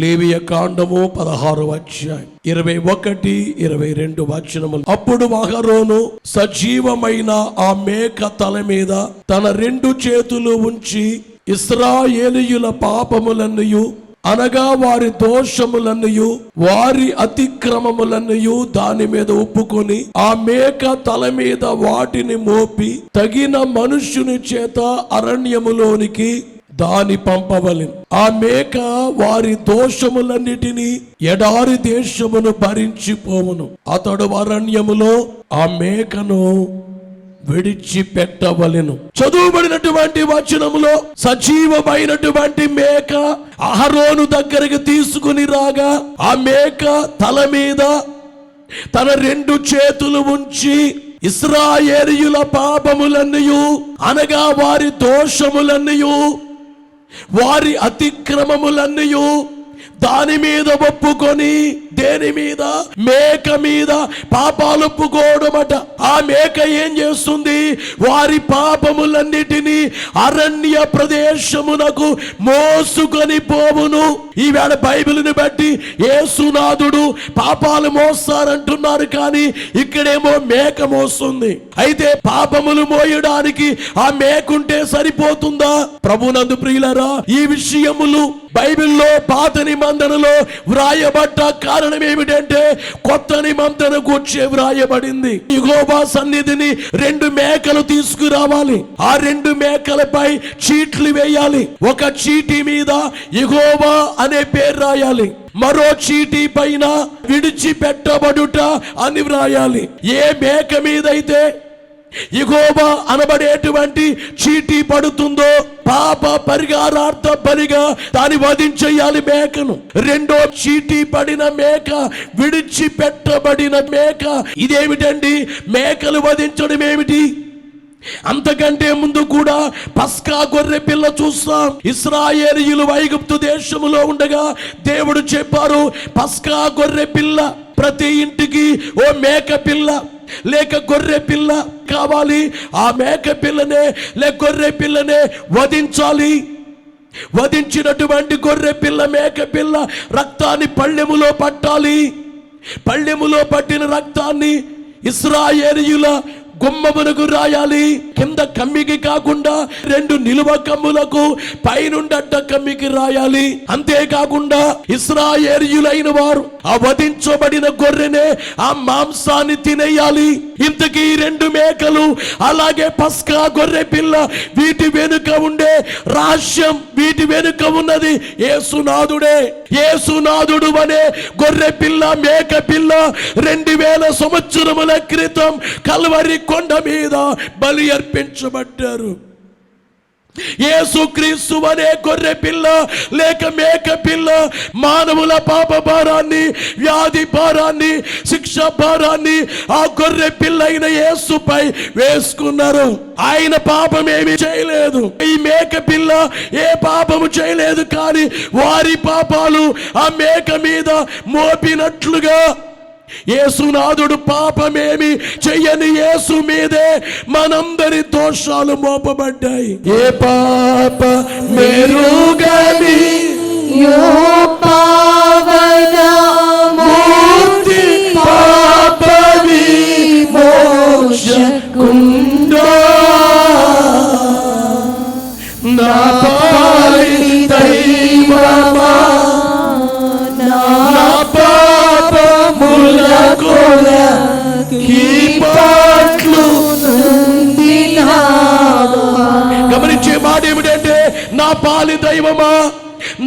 లేవియ కాండము 16వ అధ్యాయం 21, 22 వచనములు. అప్పుడు అహరోను సజీవమైన ఆ మేక తల మీద తన 2 చేతులు ఉంచి ఇశ్రాయేలీయుల పాపములన్నయు అనగా వారి దోషములన్నయు వారి అతిక్రమములన్నయు దాని మీద ఒప్పుకొని ఆ మేక తల మీద వాటిని మోపి తగిన మనుష్యుని చేత అరణ్యములోనికి దాని పంపవలెను. ఆ మేక వారి దోషములన్నిటినీ ఎడారి దేశమును భరించిపోవును. అతడు అరణ్యములో ఆ మేకను విడిచిపెట్టవలెను. చదువుబడినటువంటి వచనములో సజీవమైనటువంటి మేక అహరోను దగ్గరికి తీసుకుని రాగా ఆ మేక తల మీద తన 2 చేతులు ఉంచి ఇశ్రాయేలీయుల పాపములన్నయు అనగా వారి దోషములన్నయు వారి అతిక్రమములన్నయు దాని మీద ఒప్పుకొని, దేని మీద? మేక మీద పాపాలు ఒప్పుకోవడమట. ఆ మేక ఏం చేస్తుంది? వారి పాపములన్నిటినీ అరణ్య ప్రదేశమునకు మోసుకొని పోవును. ఈవేళ బైబిల్ని బట్టి యేసునాథుడు పాపాలు మోస్తారంటున్నారు, కానీ ఇక్కడేమో మేక మోస్తుంది. అయితే పాపములు మోయడానికి ఆ మేకుంటే సరిపోతుందా? ప్రభునందు ప్రియులారా, ఈ విషయములు బైబిల్లో పాత నిబంధనలో వ్రాయబడ్డ కారణం ఏమిటంటే కొత్త నిబంధన గురించి వ్రాయబడింది. యెహోవా సన్నిధిని 2 మేకలు తీసుకురావాలి. ఆ 2 మేకలపై చీట్లు వేయాలి. ఒక చీటి మీద యెహోవా అనే పేరు రాయాలి, మరో చీటి పైన విడిచిపెట్టబడుట అని వ్రాయాలి. ఏ మేక మీద అయితే యెహోవా అనబడేటువంటి చీటీ పడుతుందో పాప పరిహారార్థ బలిగా దాన్ని వధించేయాలి మేకను. 2వ చీటీ పడిన మేక విడిచిపెట్టబడిన మేక. ఇదేమిటండి? మేకలు వధించడం ఏమిటి? అంతకంటే ముందు కూడా పస్కా గొర్రె పిల్ల చూస్తాం. ఇశ్రాయేలీయులు ఐగుప్తు దేశములో ఉండగా దేవుడు చెప్పారు, పస్కా గొర్రె పిల్ల ప్రతి ఇంటికి ఓ మేక పిల్ల లేక గొర్రె పిల్ల కావాలి. ఆ మేక పిల్లనే లేక గొర్రె పిల్లనే వధించాలి. వధించినటువంటి గొర్రె పిల్ల మేక పిల్ల రక్తాన్ని పళ్ళెములో పట్టాలి. పళ్ళెములో పట్టిన రక్తాన్ని ఇశ్రాయేలీయుల గుమ్మమునకు రాయాలి. కింద కమ్మికి కాకుండా 2 నిలువ కమ్ములకు పైనుండి అడ్డ కమ్మికి రాయాలి. అంతేకాకుండా ఇశ్రాయేలీయులైన వారు ఆ వధించబడిన గొర్రెనే ఆ మాంసాన్ని తినేయాలి. ఇంతకీ 2 మేకలు అలాగే పస్కా గొర్రె పిల్ల, వీటి వెనుక ఉండే రహస్యం, వీటి వెనుక ఉన్నది యేసునాథుడే. యేసునాథుడు అనే గొర్రె పిల్ల మేక పిల్ల 2000 సంవత్సరముల క్రితం కల్వరి కొండ మీద బలి అర్పించబడ్డారు. యేసుక్రీస్తు అనే గొర్రె పిల్ల లేక మేక పిల్ల మానవుల పాప భారాన్ని, వ్యాధి భారాన్ని, శిక్ష భారాన్ని ఆ గొర్రె పిల్ల అయిన యేసుపై వేసుకున్నారు. ఆయన పాపం ఏమి చేయలేదు. ఈ మేక పిల్ల ఏ పాపము చేయలేదు, కానీ వారి పాపాలు ఆ మేక మీద మోపినట్లుగా యేసునాథుడు పాపమేమి చెయ్యని యేసు మీదే మనందరి దోషాలు మోపబడ్డాయి. ఏ పాప మెరుగని మూర్తి పాప విమోచకుండా నా పాలి దైవమా గమనించే మాట ఏమిటంటే, నా పాలి దైవమా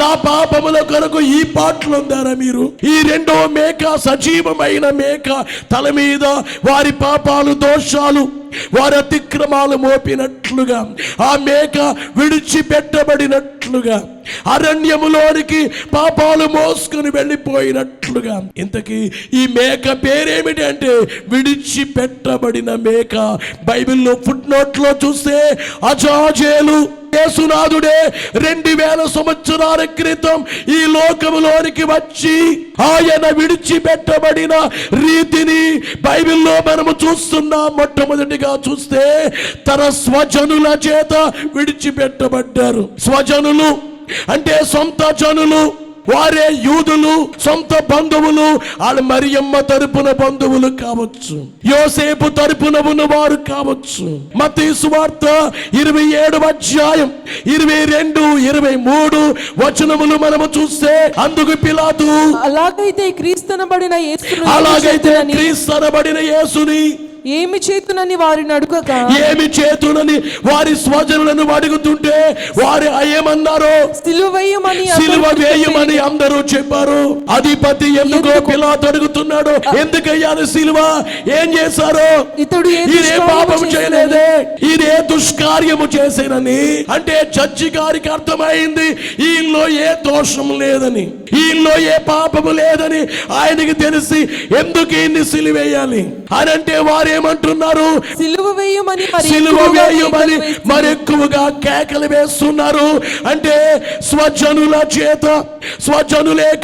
నా పాపముల కొరకు ఈ పాటలు ఉందారా మీరు? ఈ 2వ మేక సజీవమైన మేక తల మీద వారి పాపాలు, దోషాలు, వారి అతిక్రమాలు మోపినట్లుగా ఆ మేక విడిచిపెట్టబడినట్లుగా అరణ్యములోనికి పాపాలు మోసుకుని వెళ్ళిపోయినట్లుగా. ఇంతకీ ఈ మేక పేరేమిటి అంటే విడిచిపెట్టబడిన మేక. బైబిల్లో ఫుట్ నోట్లో చూస్తే అజాజేలు యేసునాథుడే 2000 సంవత్సరాల క్రితం ఈ లోకములోనికి వచ్చి ఆయన విడిచిపెట్టబడిన రీతిని బైబిల్లో మనము చూస్తున్నాం. మొట్టమొదటిగా చూస్తే తన స్వజనుల చేత విడిచిపెట్టబడ్డారు. స్వజనులు అంటే సొంత జనులు, వారే యూదులు, సొంత బంధువులు, వాళ్ళ మరియమ్మ తరపున బంధువులు కావచ్చు, యోసేపు తరపున ఉన్నవారు కావచ్చు. మత్తయి సువార్త 27వ అధ్యాయం 22, 23 వచనములు మనము చూస్తే, అందుకు పిలాతు అలాగైతే క్రీస్తనబడిన యేసుని ఏమి చేతునని వారిని అడుగగా, ఏమి చేతునని వారి స్వజనులను అడుగుతుంటే వారు ఏమన్నారు? సిలువ వేయమని అందరూ చెప్పారు. అధిపతి ఎందుకో పిలాతు అడుగుతున్నాడు, ఎందుకయ్యాను సిలువ? ఏం చేశారు? ఇదే పాపం చేయలేదే, ఇదే దుష్కార్యము చేసేనని. అంటే జడ్జి గారికి అర్థమైంది ఈయనలో ఏ దోషం లేదని, ఈయనలో ఏ పాపము లేదని ఆయనకి తెలిసి ఎందుకు ఈయన్ని సిలువేయాలి అని అంటే వారు ఏమంటున్నారు? సిలువ వేయమని మరెక్కువగా కేకలు వేస్తున్నారు. అంటే స్వజనులే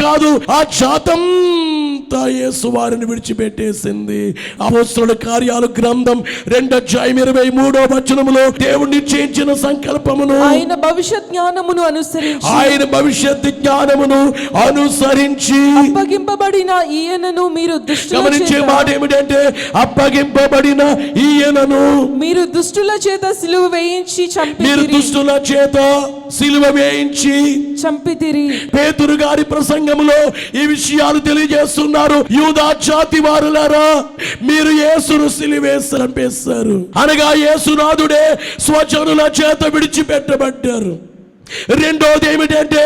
కాదు, ఆ జాతంతా యేసు వారిని విడిచిపెట్టేసింది. అపోస్తలుల కార్యాలు గ్రంథం 2వ అధ్యాయం 23వ వచనములో దేవుడు నిశ్చయించిన సంకల్పమును, ఆయన భవిష్యత్ జ్ఞానమును అనుసరించి అప్పగింపబడిన ఈయనను మీరు గమనించే మాట ఏమిటంటే, అప్పగింపబడిన ఈయనను మీరు దుష్టుల చేత సిలువ వేయించి చంపితిరి. పేతురు గారి ప్రసంగంలో ఈ విషయాలు తెలియజేస్తున్నారు. యూదా జాతి వారులారా, మీరు యేసును సిలువేసి చంపేశారు అనగా యేసునాథుడే స్వజనుల చేత విడిచిపెట్టబడ్డారు. రెండోది ఏమిటంటే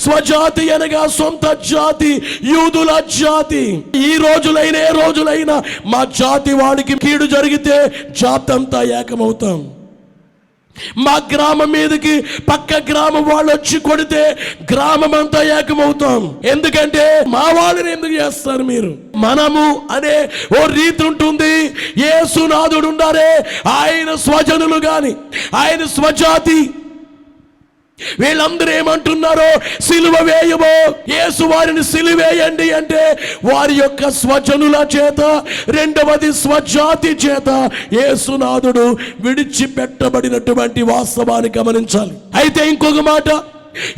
స్వజాతి అనగా సొంత జాతి, యూదుల జాతి. ఈ రోజులైనా ఏ రోజులైనా మా జాతి వాడికి కీడు జరిగితే జాతంతా ఏకమవుతాం. మా గ్రామం మీదకి పక్క గ్రామం వాళ్ళు వచ్చి కొడితే గ్రామం అంతా ఏకమవుతాం. ఎందుకంటే మా వాళ్ళని ఎందుకు చేస్తారు మీరు? మనము అనే ఓ రీతి ఉంటుంది. యేసునాథుడు ఉన్నారే, ఆయన స్వజనులు గాని, ఆయన స్వజాతి, వీళ్ళందరూ ఏమంటున్నారో, సిలువ వేయమో, యేసు వారిని సిలువేయండి అంటే వారి యొక్క స్వజనుల చేత, రెండవది స్వజాతి చేత యేసునాథుడు విడిచిపెట్టబడినటువంటి వాస్తవాన్ని గమనించాలి. అయితే ఇంకొక మాట,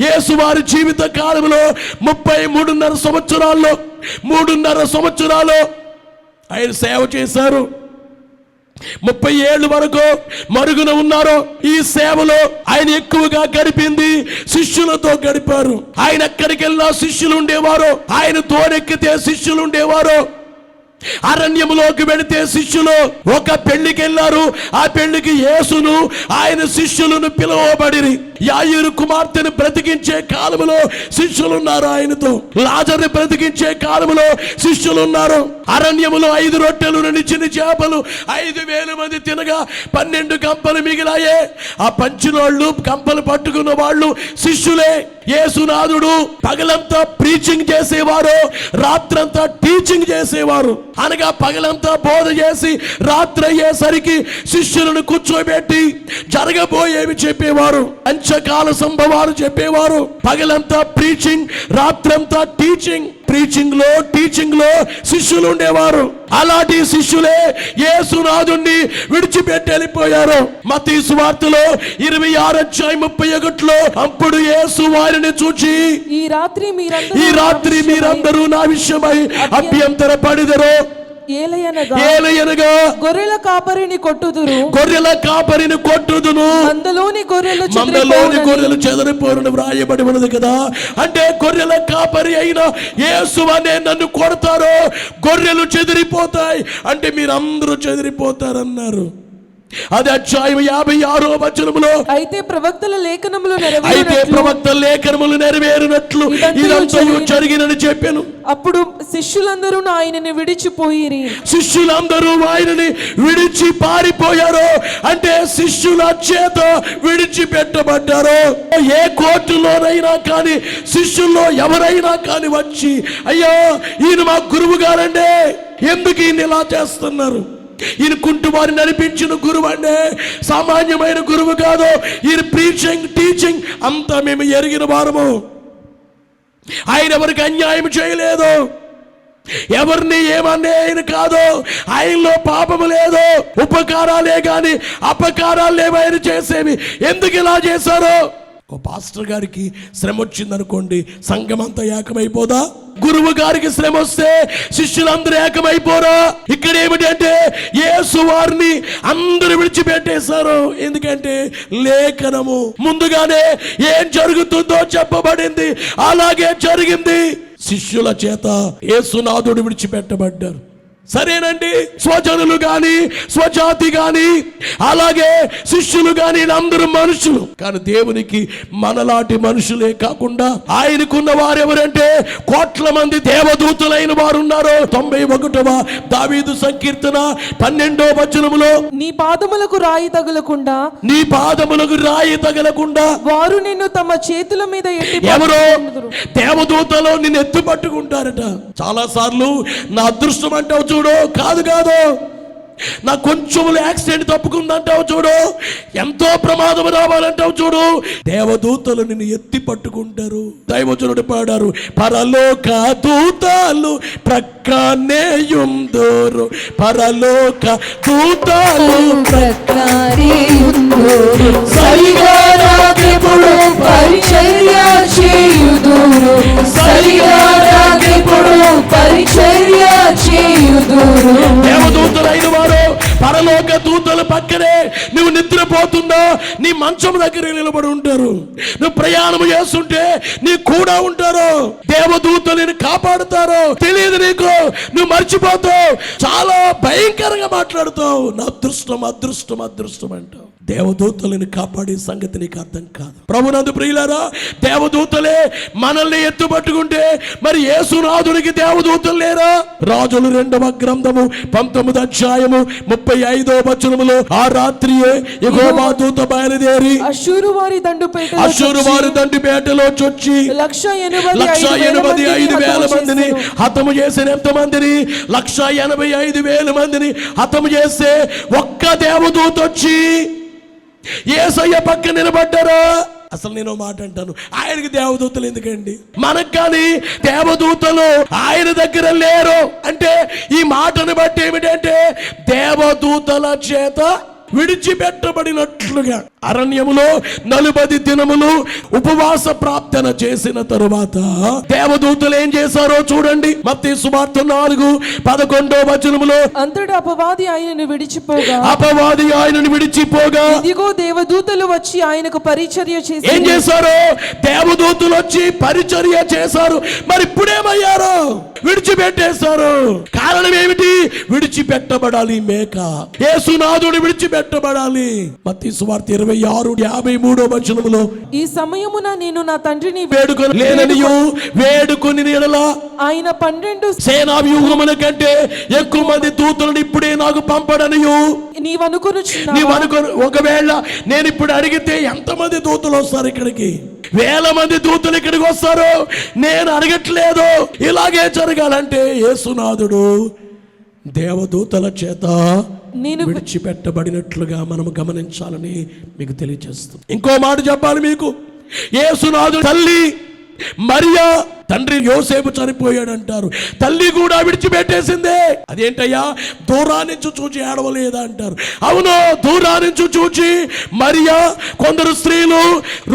యేసు వారి జీవిత కాలంలో 33.5 సంవత్సరాల్లో ఆయన సేవ చేశారు. 30 ఏళ్ళు వరకు మరుగున ఉన్నారు. ఈ సేవలో ఆయన ఎక్కువగా గడిపింది శిష్యులతో గడిపారు. ఆయన ఎక్కడికి వెళ్ళినా శిష్యులు ఉండేవారు, ఆయన తోడెక్కితే శిష్యులు ఉండేవారు. అరణ్యములోకి వెళితే శిష్యులు ఒక పెళ్లికి వెళ్ళారు. ఆ పెళ్లికి యేసును ఆయన శిష్యులను పిలువబడిరి. యాయిరు కుమార్తెను బ్రతికించే కాలములో శిష్యులున్నారు ఆయనతో. లాజరుని బ్రతికించే కాలములో శిష్యులున్నారు. అరణ్యములో 5 రొట్టెలు 2 చిన్న చేపలు 5,000 మంది తినగా 12 కంపలు మిగిలాయే. ఆ పంచినోళ్ళు, కంపలు పట్టుకున్న వాళ్ళు శిష్యులే. యేసునాథుడు పగలంతా ప్రీచింగ్ చేసేవారు, రాత్రంతా టీచింగ్ చేసేవారు. అనగా పగలంతా బోధ చేసి రాత్రి అయ్యేసరికి శిష్యులను కూర్చోబెట్టి జరగబోయేవి చెప్పేవారు, అంచకాల సంభవాలు చెప్పేవారు. పగలంతా ప్రీచింగ్, రాత్రంతా టీచింగ్. టీచింగ్ లో శిష్యులు ఉండేవారు. అలాంటి శిష్యులే యేసునాథుణ్ణి విడిచిపెట్టి వెళ్ళిపోయారు. మత్తయి సువార్తలో 26వ అధ్యాయం 31లో, అప్పుడు యేసు వారిని చూచి, ఈ రాత్రి మీరందరూ నా విషయమై అభ్యంతర పడిదరు. ఏలయనగా గొర్రెల కాపరిని కొట్టుదును, మందలోని గొర్రెలు చెదరిపోరును వ్రాయబడి ఉన్నది కదా. అంటే గొర్రెల కాపరి అయిన యేసు అనే నన్ను కొడతారో గొర్రెలు చెదిరిపోతాయి అంటే మీరందరూ చెదిరిపోతారన్నారు. అది అధ్యాయం 56వ వచనములో, అయితే ప్రవక్తల లేఖనములు నెరవేరినట్లు ఇదంతా జరిగినని చెప్పాను. అప్పుడు శిష్యులందరూ ఆయనని విడిచిపోయిరి. శిష్యులందరూ ఆయనని విడిచి పారిపోయారు. అంటే శిష్యుల చేత విడిచిపెట్టబడ్డారు. ఏ కోర్టులోనైనా కానీ శిష్యుల్లో ఎవరైనా కానీ వచ్చి, అయ్యా ఈయన మా గురువు గారండి, ఎందుకు ఈయన ఇలా చేస్తున్నారు? ఈయన కుంటు వారిని నడిపించిన గురువు అండి, సామాన్యమైన గురువు కాదు. ఈయన టీచింగ్ అంతా మేము ఎరిగిన వారము. ఆయన ఎవరికి అన్యాయం చేయలేదు, ఎవరిని ఏమన్నా ఆయన కాదు. ఆయనలో పాపము లేదు, ఉపకారాలే గాని అపకారాలు ఏమైనా చేసేవి. ఎందుకు ఇలా చేశారు? ఓ పాస్టర్ గారికి శ్రమ వచ్చిందనుకోండి, సంఘం అంతా ఏకమైపోదా? గురువు గారికి శ్రమ వస్తే శిష్యులందరూ ఏకమైపోరా? ఇక్కడ ఏమిటి అంటే యేసు వారిని అందరూ విడిచిపెట్టేశారు. ఎందుకంటే లేఖనము ముందుగానే ఏం జరుగుతుందో చెప్పబడింది, అలాగే జరిగింది. శిష్యుల చేత యేసునాథుడు విడిచిపెట్టబడ్డారు. సరేనండి, స్వజనులు గాని స్వజాతి గాని అలాగే శిష్యులు గాని అందరూ మనుషులు, కానీ దేవునికి మనలాంటి మనుషులే కాకుండా ఆయనకున్న వారెవరంటే కోట్ల మంది దేవదూతలైన వారు ఉన్నారు. 91వ దావీదు సంకీర్తన 12వ వచనములో, నీ పాదములకు రాయి తగలకుండా, నీ పాదములకు రాయి తగలకుండా వారు నిన్ను తమ చేతుల మీద ఎత్తి ఎవరో పట్టుకొందురు. దేవదూతలు నిన్ను ఎత్తు పట్టుకుంటారట. చాలా సార్లు నా అదృష్టం అంటావు చూడు, కాదు నా కొంచెములు యాక్సిడెంట్ తప్పుకుందంటావు చూడు, ఎంతో ప్రమాదం రావాలంటావు చూడు, దేవదూతలు నిన్ను ఎత్తి పట్టుకుంటారు. దైవజనుడు పాడారు, పరలోక దూతలు ప్రక్కనే యుందురు, పరలోక దూతలు ప్రక్కనే యుందురు, సరిగా నాకెప్పుడు పరిచర్య చేయుదురు, సరిగా నాకెప్పుడు పరిచర్య చేయుదురు. దేవదూతలైన వారు పరలోక దూతల పక్కనే నువ్వు నిద్రపోతున్నా నీ మంచం దగ్గర నిలబడి ఉంటారు. నువ్వు ప్రయాణం చేస్తుంటే నీ కూడా ఉంటారు. దేవదూతలు నిన్ను కాపాడుతారు. తెలియదు నీకు, నువ్వు మర్చిపోతావు, చాలా భయంకరంగా మాట్లాడుతావు. నా అదృష్టం అదృష్టం అదృష్టం అంటావు. దేవదూతలను కాపాడే సంగతి నీకు అర్థం కాదు. ప్రభునందు ప్రియులారా, దేవదూతలే మనల్ని ఎత్తుపట్టుకుంటే మరి యేసునాథునికి దేవదూతలు లేరా? రాజులు 2వ గ్రంథము 19వ అధ్యాయము 35వ వచనములో, ఆ రాత్రియే యెహోవా దూత బయలుదేరి అష్షూరు వారి దండుపేటలో చొచ్చి 185,000 మందిని హతము చేసిన. ఎంతమందిని? 185,000 మందిని హతము చేస్తే ఒక్క దేవదూత వచ్చి యేసయ్య పక్క నిలబడ్డారా? అసలు నేను మాట అంటాను, ఆయనకి దేవదూతలు ఎందుకండి? మనకు కానీ దేవదూతలు ఆయన దగ్గర లేరు అంటే ఈ మాటను బట్టి ఏమిటంటే దేవదూతల చేత విడిచిపెట్టబడినట్లుగా అరణ్యములో 40 దినములు ఉపవాస ప్రార్థన చేసిన తరువాత దేవదూతలు ఏం చేశారో చూడండి. మత్తయి సువార్త 4:11వ వచనములో, అంతటా అపవాది ఆయనను విడిచిపోగా ఇదిగో దేవదూతలు వచ్చి ఆయనకు పరిచర్య చేసి. ఏం చేశారు? దేవదూతలు వచ్చి పరిచర్య చేశారు. మరి ఇప్పుడేమయ్యారు? విడిచిపెట్టేశారు. కారణం ఏమిటి? విడిచిపెట్టబడాలి మేక, యేసునాథుడు విడిచిపెట్టబడాలి. మత్తయి సువార్త 26:53వ వచనములో, ఈ సమయమున నేను నా తండ్రిని వేడుకొని ఎడల ఆయన 12 సేనా వ్యూహముల కంటే ఎక్కువ మంది దూతలను ఇప్పుడే నాకు పంపడనియు నీవనుకొను. ఒకవేళ నేను ఇప్పుడు అడిగితే ఎంతమంది దూతలు వస్తారు ఇక్కడికి? 1000 మంది దూతలు ఇక్కడికి వస్తారు. నేను అడగట్లేదు. ఇలాగే జరగాలంటే యేసునాథుడు దేవదూతల చేత విడిచిపెట్టబడినట్లుగా మనం గమనించాలని మీకు తెలియజేస్తుంది. ఇంకో మాట చెప్పాలి మీకు. యేసునాథుడు తల్లి మరియా, తండ్రి యోసేపు చనిపోయాడంటారు, తల్లి కూడా విడిచిపెట్టేసిందే. అదేంటయ్యా, దూరాన్నించి చూచి ఏడవలేదా అంటారు. అవును, దూరాన్నించి చూచి మరియా, కొందరు స్త్రీలు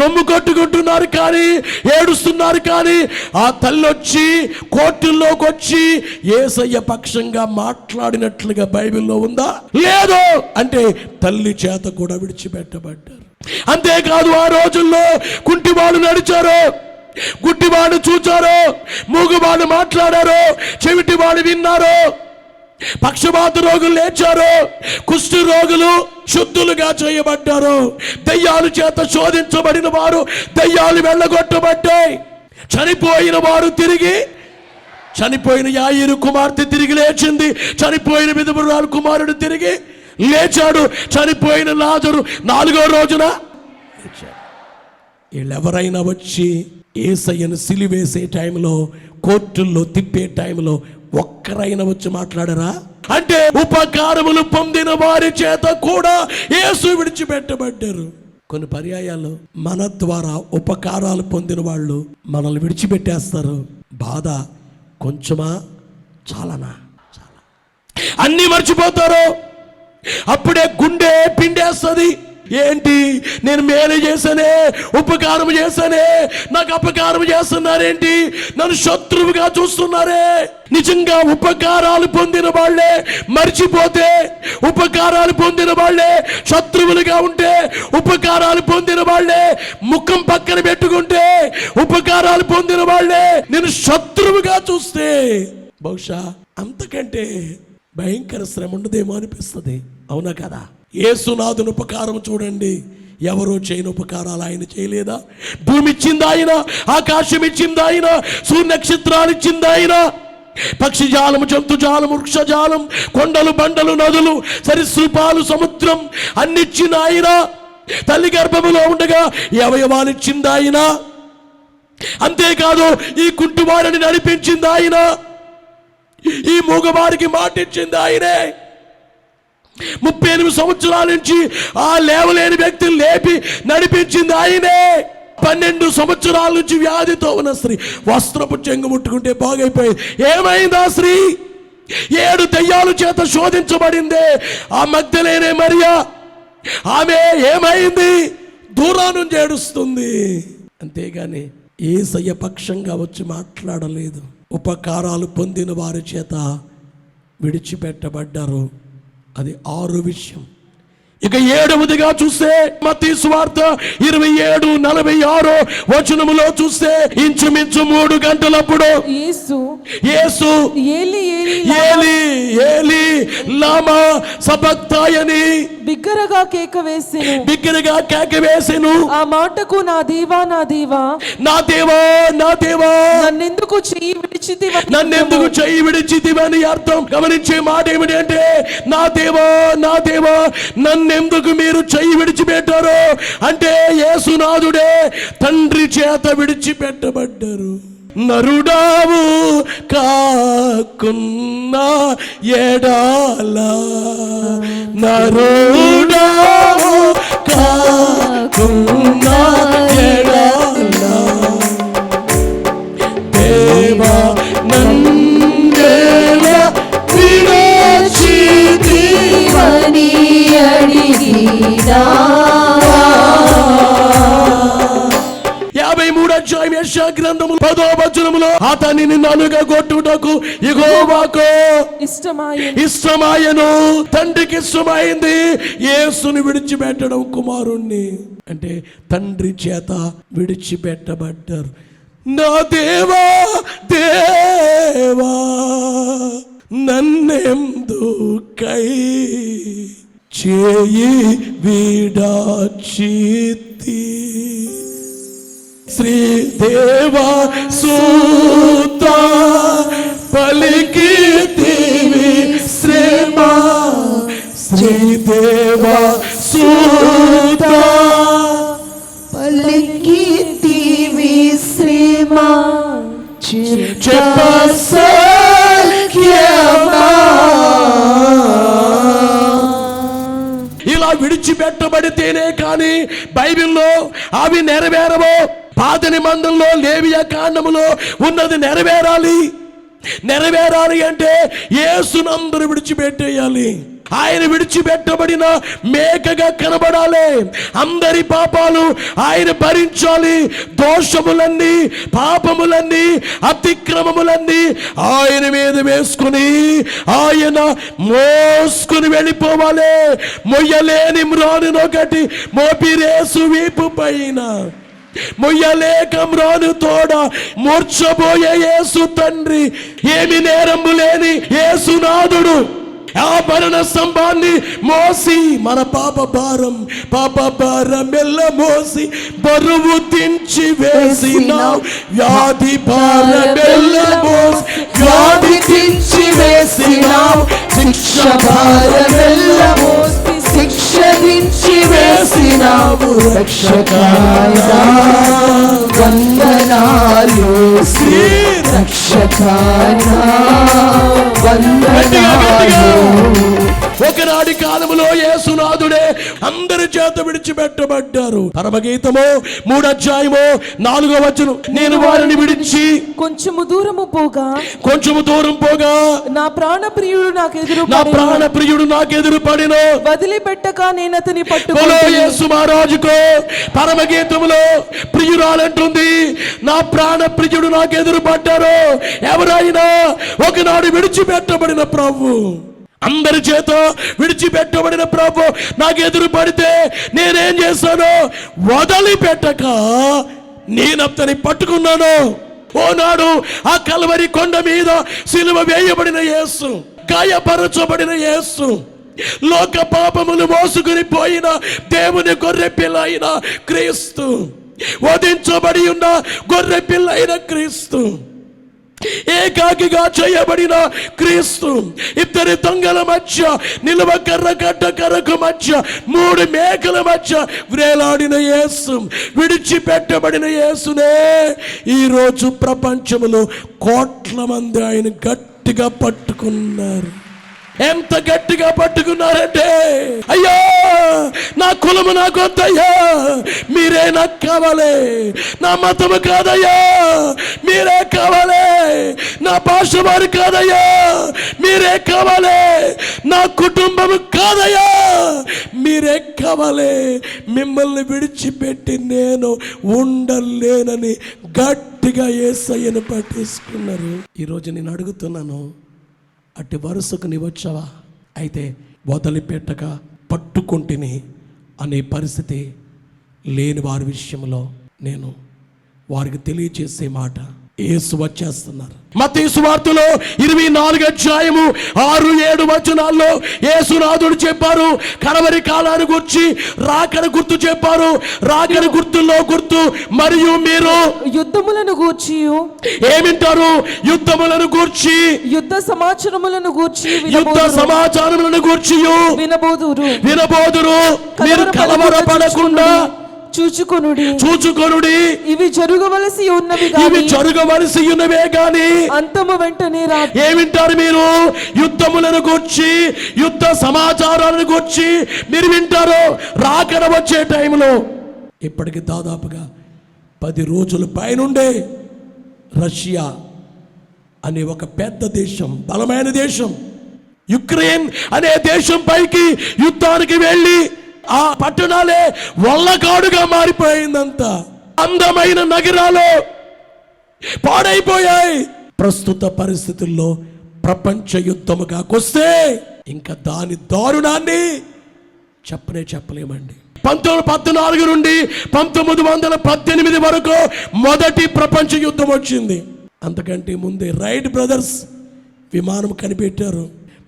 రొమ్ము కొట్టుకుంటున్నారు కానీ ఏడుస్తున్నారు, కానీ ఆ తల్లి వచ్చి కోర్టుల్లోకి వచ్చి యేసయ్య పక్షంగా మాట్లాడినట్లుగా బైబిల్లో ఉందా? లేదు. అంటే తల్లి చేత కూడా విడిచిపెట్టబడ్డారు. అంతేకాదు, ఆ రోజుల్లో కుంటివాడు నడిచారు, గుడ్డివాడు చూచారు, మూగువాడు మాట్లాడారు, చెవిటివాడు విన్నారు, పక్షవాత రోగులు లేచారు, కుష్టి రోగులు శుద్ధులుగా చేయబడ్డారు, దయ్యాలు చేత శోధించబడిన వారు దయ్యాలు వెళ్ళగొట్టబడ్డాయి, చనిపోయిన వారు తిరిగి, చనిపోయిన యాయిరు కుమార్తె తిరిగి లేచింది, చనిపోయిన విధవరాలు కుమారుడు తిరిగి లేచాడు, చనిపోయిన లాజరు 4వ రోజున లేచాడు. వీళ్ళెవరైనా వచ్చి యేసయ్యను సిలువేసే టైంలో, కోర్టుల్లో తిప్పే టైంలో ఒక్కరైనా వచ్చి మాట్లాడరా? అంటే ఉపకారములు పొందిన వారి చేత కూడా యేసు విడిచిపెట్టబడ్డారు. కొన్ని పర్యాయాల్లో మన ద్వారా ఉపకారాలు పొందిన వాళ్ళు మనల్ని విడిచిపెట్టేస్తారు. బాధ కొంచెమా, చాలానా? చాలా. అన్నీ మర్చిపోతారు. అప్పుడే గుండె పిండేస్తుంది. ఏంటి, నేను మేలు చేశానే, ఉపకారం చేశానే, నాకు అపకారం చేస్తున్నారేంటి, నన్ను శత్రువుగా చూస్తున్నారే. నిజంగా ఉపకారాలు పొందిన వాళ్ళే మర్చిపోతే, ఉపకారాలు పొందిన వాళ్ళే శత్రువులుగా ఉంటే, ఉపకారాలు పొందిన వాళ్ళే ముఖం పక్కన పెట్టుకుంటే, ఉపకారాలు పొందిన వాళ్ళే నేను శత్రువుగా చూస్తే, బహుశా అంతకంటే భయంకర శ్రమ ఉండదేమో అనిపిస్తుంది. అవునా కదా? యేసునాథుని ఉపకారం చూడండి. ఎవరో చేయని ఉపకారాలు ఆయన చేయలేదా? భూమి ఇచ్చింది ఆయన, ఆకాశం ఇచ్చింది ఆయన, సూర్య నక్షత్రాలు ఇచ్చింది ఆయన, పక్షి జాలము, జంతు జాలము, వృక్ష జాలం, కొండలు, బండలు, నదులు, సరీసృపాలు, సముద్రం అన్నిచ్చిన ఆయన. తల్లి గర్భములో ఉండగా అవయవాలు ఇచ్చింది ఆయన. అంతేకాదు ఈ కుంటివారిని నడిపించింది ఆయన, ఈ మూగవారికి మాట ఇచ్చింది ఆయనే. 38 సంవత్సరాల నుంచి ఆ లేవలేని వ్యక్తిని లేపి నడిపించింది ఆయనే. 12 సంవత్సరాల నుంచి వ్యాధితో ఉన్న స్త్రీ వస్త్రపు చెంగు ముట్టుకుంటే బాగైపోయింది. ఏమైంది ఆ స్త్రీ? 7 దయ్యాల చేత శోధించబడిందే ఆ మగ్దలేనే మరియా. ఆమె ఏమైంది? దూరం నుంచి ఏడుస్తుంది. అంతేగాని యేసయ్య పక్షంగా వచ్చి మాట్లాడలేదు. ఉపకారాలు పొందిన వారి చేత విడిచిపెట్టబడ్డారు. అది 6 విషయం. ఇక 7వదిగా చూస్తే మత్తయి సువార్త 27:46 వచనములో చూస్తే ఇంచుమించు 3 గంటలప్పుడు యేసు ఏలి ఏలి ఏలి లామా సబక్తాయని బిగ్గరగా కేక వేసెను. ఆ మాటకు నా దేవా నా దేవా నా దేవా నా దేవా నన్నెందుకు చెయ్యి విడిచితివని అర్థం. గమనించే మాట ఏమిటి అంటే, నా దేవా నా దేవా నన్నెందుకు మీరు చెయ్యి విడిచిపెట్టారు అంటే, యేసునాథుడే తండ్రి చేత విడిచిపెట్టబడ్డారు. నరుడావు కాకున్నా ఎడాల, నరుడావు కాకున్నా ఎడాల, దేవా నందేల విడిచితివని అడిగినా. 53వ అధ్యాయం యెషయా గ్రంథము 10వ వచనములో, అతనిని నలుగగొట్టుటకు యెహోవాకు ఇష్టమాయెను. తండ్రికి ఇష్టమైంది యేసుని విడిచిపెట్టడం, కుమారుణ్ణి. అంటే తండ్రి చేత విడిచిపెట్టబడ్డారు. నా దేవా దేవా నన్నెందుకై చేయి విడాచితి. శ్రీదేవా సూత పలికితివి శ్రమ, శ్రీదేవా సూత పలికితివి శ్రమ, చెప్పసఖ్యమా. ఇలా విడిచిపెట్టబడితేనే కానీ బైబిల్లో అవి నెరవేరవు. పాత నిబంధనలో లేవియా కాండములో ఉన్నది నెరవేరాలి అంటే యేసునందరూ విడిచిపెట్టేయాలి. ఆయన విడిచిపెట్టబడిన మేకగా కనబడాలి. అందరి పాపాలు ఆయన భరించాలి. దోషములన్నీ, పాపములన్నీ, అతిక్రమములన్నీ ఆయన మీద వేసుకుని ఆయన మోసుకుని వెళ్ళిపోవాలి. మొయ్యలేని మ్రానునొకటి మోపిరేసు వీపు పైన, మొయ్యలేక మ్రాను తోడ మూర్చబోయే యేసు తండ్రి. ఏమి నేరము లేని యేసునాథుడు ఆభరణ స్తంభాన్ని మోసి మన పాప భారం ఎల్ల మోసి బరువు దించి వేసినావు. వ్యాధి భారమెల్ల మోసి వ్యాధి దించి వేసినావు. శిక్ష భారమెల్ల మోసి శిక్ష దించి వేసినావు. రక్షకాయ వందనాలు, శ్రీ రక్షకాయ వందనాలు. ఒక ఆనాటి కాలములో యేసునాథుడే అందరి చేత విడిచిపెట్టబడ్డారు. పరమగీతము 3వ అధ్యాయము 4వ వచనం, నేను వారిని విడిచి కొంచెము దూరం పోగా నా ప్రాణ ప్రియుడు నాకెదురు పడిను, వదిలిపెట్టక నేను అతని బోలో పట్టుకొని యేసు మహారాజుకు. పరమగీతములో ప్రియురాలంటుంది, నా ప్రాణ ప్రియుడు నాకెదురు పడ్డారు. ఎవరైనా ఒకనాడు విడిచిపెట్టబడిన ప్రభు, అందరి చేత విడిచిపెట్టబడిన ప్రభు నాకు ఎదురు పడితే నేనేం చేశాను? వదిలిపెట్టక నేను అతని పట్టుకున్నాను. ఓనాడు ఆ కల్వరి కొండ మీద సిలువ వేయబడిన యేసు, గాయపరచబడిన యేసు, లోక పాపములు మోసుకుని పోయిన దేవుని గొర్రె పిల్ల అయిన క్రీస్తు, వధించబడి ఉన్న గొర్రె పిల్ల అయిన క్రీస్తు, ఏకాకిగా చేయబడిన క్రీస్తు, ఇద్దరి దొంగల మధ్య నిలువ కర్ర కట్ట కర్రకు మధ్య 3 మేకల మధ్య వ్రేలాడిన యేసు, విడిచిపెట్టబడిన యేసునే ఈరోజు ప్రపంచంలో కోట్ల మంది ఆయన గట్టిగా పట్టుకున్నారు. ఎంత గట్టిగా పట్టుకున్నారంటే, అయ్యో నా కులము నాకు వద్దయ్యా, మీరే నాకు కావాలి. నా మతము కాదయ్యా, మీరే కావాలి. నా భాష వారు కాదయ్యా, మీరే కావాలి. నా కుటుంబము కాదయ్యా, మీరే కావాలి. మిమ్మల్ని విడిచిపెట్టి నేను ఉండలేనని గట్టిగా యేసయ్యను పట్టేసుకున్నారు. ఈరోజు నేను అడుగుతున్నాను, అట్టి వరుసకు నీవు వచ్చావా? అయితే వదిలిపెట్టక పట్టుకుంటుని అనే పరిస్థితి లేని వారి విషయంలో నేను వారికి తెలియచేసే మాట, యేసు వచ్చేస్తున్నారు. మత్తయి సువార్తలో 24వ అధ్యాయము 6-7 వచనాల్లో యేసునాథుడు చెప్పారు. కడవరి కాలాన్ని గురించి రాకడ గుర్తు చెప్పారు. రాకడ గుర్తుల్లో గుర్తు మరియు మీరు యుద్ధములను గూర్చి ఏమింటారు? యుద్ధములను గూర్చి, యుద్ధ సమాచారములను గూర్చి వినబోదురు. మీరు కలవరపడకుండా చూచుకొనుడి. ఇవి జరగవలసి ఉన్నవే గాని అంతము వెంటనే రాదు. ఏమింటారు మీరు? యుద్ధములను గూర్చి, యుద్ధ సమాచారాలను గూర్చి మీరు వింటారు. రాకడ వచ్చే టైంలో ఇప్పటికి దాదాపుగా 10 రోజుల పైనుండే రష్యా అనే ఒక పెద్ద దేశం, బలమైన దేశం, యుక్రెయిన్ అనే దేశం పైకి యుద్ధానికి వెళ్ళి ఆ పట్టణాలే వల్లకాడుగా మారిపోయిందంతా. అందమైన నగరాలు పాడైపోయాయి. ప్రస్తుత పరిస్థితుల్లో ప్రపంచ యుద్ధముగా వస్తే ఇంకా దాని దారుణాన్ని చెప్పలేమండి. 1914 నుండి 1918 వరకు మొదటి ప్రపంచ యుద్ధం వచ్చింది. అంతకంటే ముందే రైట్ బ్రదర్స్ విమానం కనిపెట్టారు.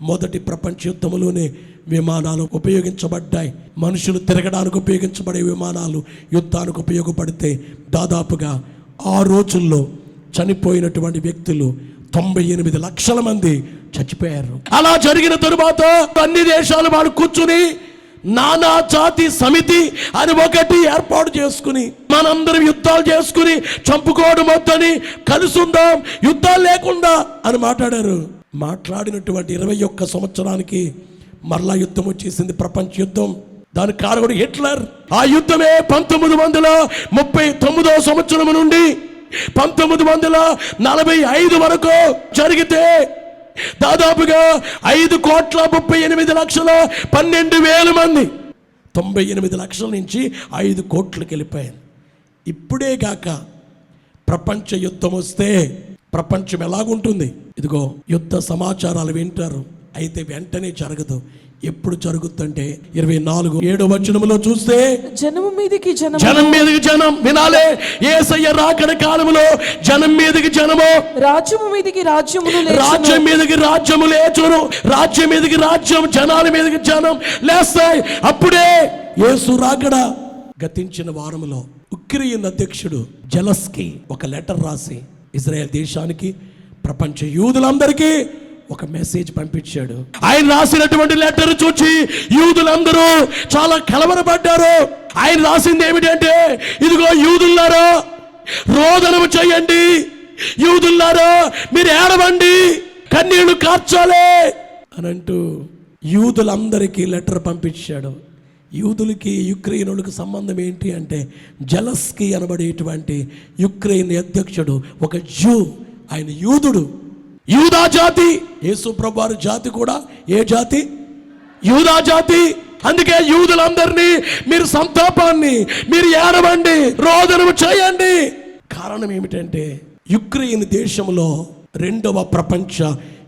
మొదటి ప్రపంచ యుద్ధంలోనే విమానాలు ఉపయోగించబడ్డాయి. మనుషులు తిరగడానికి ఉపయోగించబడే విమానాలు యుద్ధానికి ఉపయోగపడితే దాదాపుగా ఆ రోజుల్లో చనిపోయినటువంటి వ్యక్తులు 98 లక్షల మంది చచ్చిపోయారు. అలా జరిగిన తరువాత అన్ని దేశాలు వాడు కూర్చుని నానా జాతి సమితి అని ఒకటి ఏర్పాటు చేసుకుని మనందరం యుద్ధాలు చేసుకుని చంపుకోవడం వద్దని, కలుసుందాం యుద్ధాలు లేకుండా అని మాట్లాడారు. మాట్లాడినటువంటి 21 సంవత్సరానికి మరలా యుద్ధం వచ్చేసింది, ప్రపంచ యుద్ధం. దానికి కారకుడు హిట్లర్. ఆ యుద్ధమే 1939వ సంవత్సరం నుండి 1945 వరకు జరిగితే దాదాపుగా 5,38,12,000 మంది 98 లక్షల నుంచి 5 కోట్లకి వెళ్ళిపోయారు. ఇప్పుడే గాక ప్రపంచ యుద్ధం వస్తే ప్రపంచం ఎలాగుంటుంది? ఇదిగో యుద్ధ సమాచారాలు వింటారు, అయితే వెంటనే జరగదు. ఎప్పుడు జరుగుతుందంటే 24:7 వచనములో చూస్తే జనం మీదకి జనం వినాలే. యేసయ్య రాకడ కాలములో జనం మీదకి జనము, రాజ్యము మీదకి రాజ్యములు రాజ్యం మీదకి రాజ్యము లేచును, రాజ్యం మీదకి రాజ్యం, జనాల మీదకి జనం లేస్తాయి. అప్పుడే యేసు రాకడ. గతించిన వారములో ఉక్రెయిన్ అధ్యక్షుడు జెలెన్స్కీ ఒక లెటర్ రాసి ఇజ్రాయెల్ దేశానికి, ప్రపంచ యూదులందరికీ ఒక మెసేజ్ పంపించాడు. ఆయన రాసినటువంటి లెటర్ చూసి యూదులందరూ చాలా కలవరపడ్డారు. ఆయన రాసింది ఏమిటంటే, ఇదిగో యూదులారా రోదనము చేయండి, యూదులారా మీరు ఏడవండి, కన్నీళ్లు కార్చాలి అని అంటూ యూదులందరికీ లెటర్ పంపించాడు. యూదులకి యుక్రెయినులకు సంబంధం ఏంటి అంటే, జెలస్కీ అనబడేటువంటి యుక్రెయిన్ అధ్యక్షుడు ఒక జూ, ఆయన యూదుడు, యూదా జాతి. యేసు ప్రభువారి జాతి కూడా ఏ జాతి? యూదా జాతి. అందుకే యూదులందరినీ మీరు సంతాపాన్ని, మీరు ఏడవండి, రోదనం చేయండి. కారణం ఏమిటంటే, యుక్రెయిన్ దేశంలో రెండవ ప్రపంచ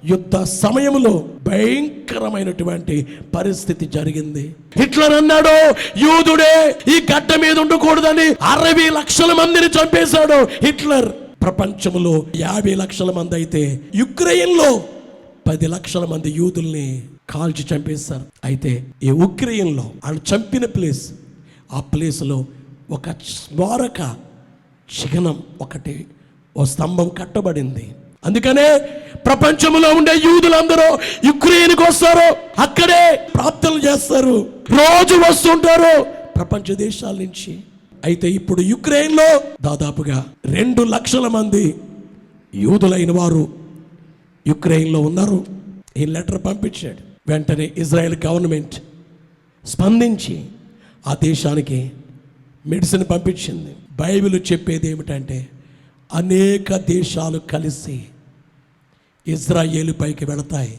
యుద్ధ సమయంలో భయంకరమైనటువంటి పరిస్థితి జరిగింది. హిట్లర్ అన్నాడు, యూదుడే ఈ గడ్డ మీద ఉండకూడదని 60 లక్షల మందిని చంపేశాడు హిట్లర్. ప్రపంచంలో 50 లక్షల మంది అయితే, యుక్రెయిన్లో 10 లక్షల మంది యూదుల్ని కాల్చి చంపేశారు. అయితే ఈ ఉక్రెయిన్లో వాళ్ళు చంపిన ప్లేస్, ఆ ప్లేస్లో ఒక స్మారక చిహ్నం ఒకటి, ఓ స్తంభం కట్టబడింది. అందుకనే ప్రపంచంలో ఉండే యూదులందరూ యుక్రెయిన్కి వస్తారు, అక్కడే ప్రార్థనలు చేస్తారు, రోజు వస్తుంటారు ప్రపంచ దేశాల నుంచి. అయితే ఇప్పుడు యుక్రెయిన్లో దాదాపుగా 2 లక్షల మంది యూదులైన వారు యుక్రెయిన్లో ఉన్నారు. ఈ లెటర్ పంపించాడు. వెంటనే ఇజ్రాయెల్ గవర్నమెంట్ స్పందించి ఆ దేశానికి మెడిసిన్ పంపించింది. బైబిల్ చెప్పేది ఏమిటంటే, అనేక దేశాలు కలిసి ఇజ్రాయేలు పైకి వెళతాయి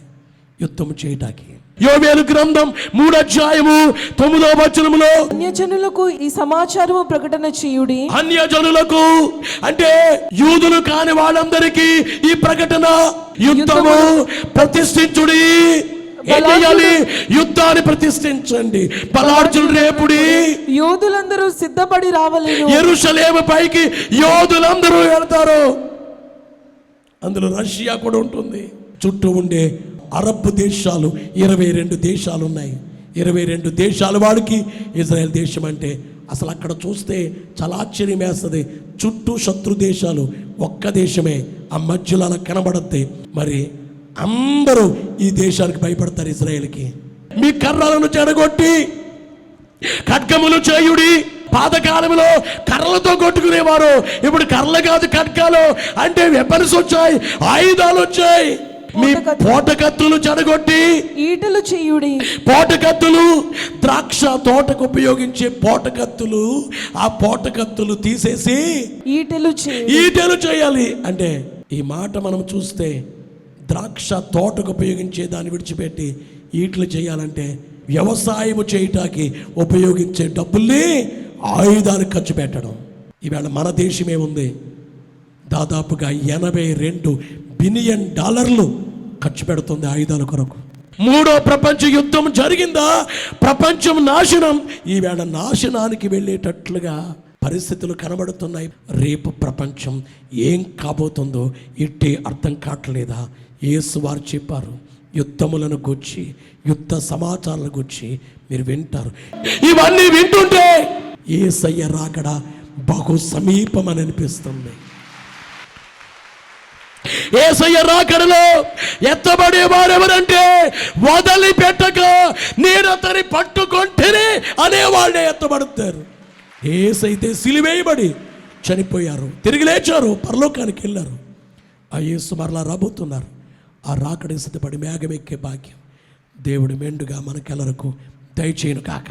యుద్ధం చేయటానికి. యోవేలు గ్రంథం 3:9 అన్యజనులకు ఈ సమాచారము ప్రకటన చేయుడి. అన్యజనులకు అంటే యూదులు కాని వాళ్ళందరికీ ఈ ప్రకటన, యుద్ధము ప్రతిష్ఠించుడి. ఏం చేయాలి? యుద్ధాన్ని ప్రతిష్ఠించండి. బలార్జునుడు రేపుడి. యోధులందరూ సిద్ధపడి రావలేను. యెరూషలేము పైకి యోధులందరూ వెళ్తారు. అందులో రష్యా కూడా ఉంటుంది. చుట్టూ ఉండే అరబ్ దేశాలు 22 దేశాలు ఉన్నాయి. 22 దేశాల వాడికి ఇజ్రాయెల్ దేశం అంటే అసలు అక్కడ చూస్తే చాలా ఆశ్చర్యం వేస్తుంది. చుట్టూ శత్రు దేశాలు, ఒక్క దేశమే ఆ మధ్యలో అలా కనబడద్ది. మరి అందరూ ఈ దేశానికి భయపడతారు, ఇజ్రాయెల్కి. మీ కర్రలను చెడగొట్టి ఖడ్గములు చేయుడి. పాతకాలంలో కర్రలతో కొట్టుకునేవారు, ఇప్పుడు కర్రలు కాదు ఖడ్గాలు, అంటే వెపన్స్ వచ్చాయి, ఆయుధాలు వచ్చాయి. మీ పోటకత్తులు చెడగొట్టి ఈటలు చేయుడి. పోటకత్తులు, ద్రాక్ష తోటకు ఉపయోగించే పోటకత్తులు, ఆ పోటకత్తులు తీసేసి ఈటలు చేయాలి. అంటే ఈ మాట మనం చూస్తే ద్రాక్ష తోటకు ఉపయోగించే దాన్ని విడిచిపెట్టి ఈటలు చేయాలంటే వ్యవసాయం చేయటానికి ఉపయోగించే డబ్బుల్ని ఆయుధాలకు ఖర్చు పెట్టడం. ఈవేళ మన దేశమే ఉంది, దాదాపుగా $82 బిలియన్ ఖర్చు పెడుతుంది ఆయుధాల కొరకు. 3వ ప్రపంచ యుద్ధం జరిగిందా? ప్రపంచం నాశనం. ఈవేళ నాశనానికి వెళ్ళేటట్లుగా పరిస్థితులు కనబడుతున్నాయి. రేపు ప్రపంచం ఏం కాబోతుందో ఇట్టే అర్థం కావట్లేదా? యేసు వారు చెప్పారు, యుద్ధములను గురించి, యుద్ధ సమాచారాలను గురించి మీరు వింటారు. ఇవన్నీ వింటుంటే యేసయ్య రాకడ బహు సమీపమని అనిపిస్తుంది. యేసయ్య రాకడలో ఎత్తబడే వారెవరంటే, వదిలిపెట్టక నేను అతని పట్టుకొంటేనే అనేవాళ్ళే ఎత్తబడతారు. యేసైతే సిలువేయబడి చనిపోయారు, తిరిగి లేచారు, పరలోకానికి వెళ్ళారు. ఆ యేసు మరలా రాబోతున్నారు. ఆ రాకడ సిద్ధపడి మేఘమెక్కే భాగ్యం దేవుడు మెండుగా మనకెల్లరకు దయచేయును కాక.